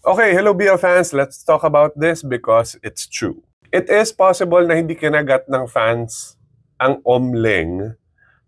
Okay, hello BL fans. Let's talk about this because it's true. It is possible na hindi kinagat ng fans ang Omleng,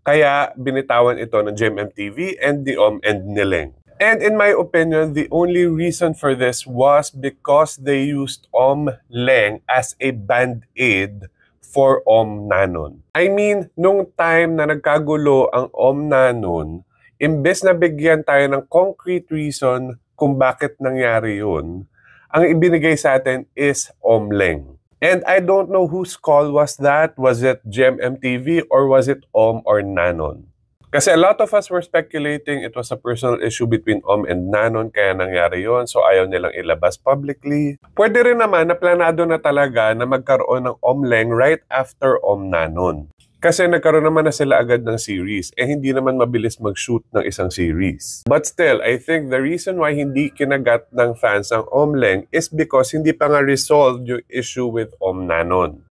kaya binitawan ito ng GMMTV and the and Nileng. And in my opinion, the only reason for this was because they used Omleng as a band-aid for Nanon. I mean, nung time na nagkagulo ang Nanon, imbes na bigyan tayo ng concrete reason kung bakit nangyari yun, ang ibinigay sa atin is Omleng. And I don't know whose call was that. Was it GMMTV or was it or Nanon? Kasi a lot of us were speculating it was a personal issue between and Nanon kaya nangyari yon, so ayaw nilang ilabas publicly. Pwede rin naman na planado na talaga na magkaroon ng Omleng right after Nanon. Kasi nagkaroon naman na sila agad ng series, hindi naman mabilis mag-shoot ng isang series. But still, I think the reason why hindi kinagat ng fans ang Omleng is because hindi pa nga resolved yung issue with Nanon.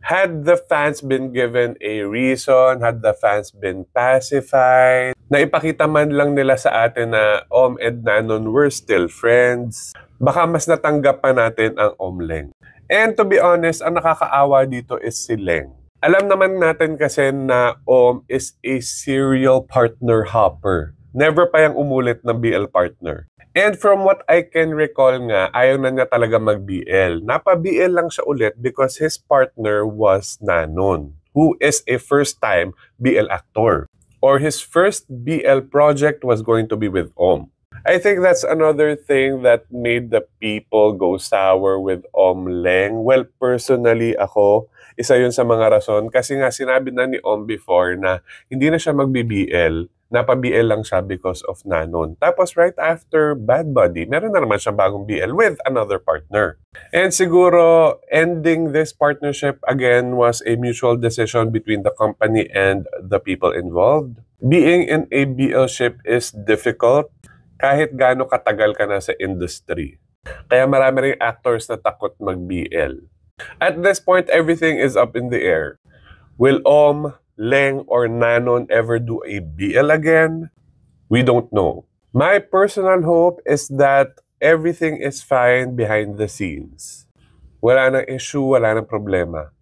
Had the fans been given a reason, had the fans been pacified, na ipakita man lang nila sa atin na and Nanon were still friends, baka mas natanggap pa natin ang Omleng. And to be honest, ang nakakaawa dito is si Leng. Alam naman natin kasi na is a serial partner hopper. Never pa yung umulit ng BL partner. And from what I can recall nga, ayaw na niya talaga mag-BL. Napa-BL lang siya ulit because his partner was Nanon, who is a first-time BL actor. Or his first BL project was going to be with I think that's another thing that made the people go sour with Leng. Well, personally ako, isa yun sa mga rason. Kasi nga sinabi na ni before na hindi na siya mag-BBL. Napa-BL lang siya because of Nanon. Tapos right after Bad Buddy, meron na naman siyang bagong BL with another partner. And siguro, ending this partnership again was a mutual decision between the company and the people involved. Being in a BL ship is difficult kahit gaano katagal ka na sa industry. Kaya marami ring actors na takot mag-BL. At this point, everything is up in the air. Will Leng, or Nanon ever do a BL again? We don't know. My personal hope is that everything is fine behind the scenes. Wala nang issue, wala nang problema.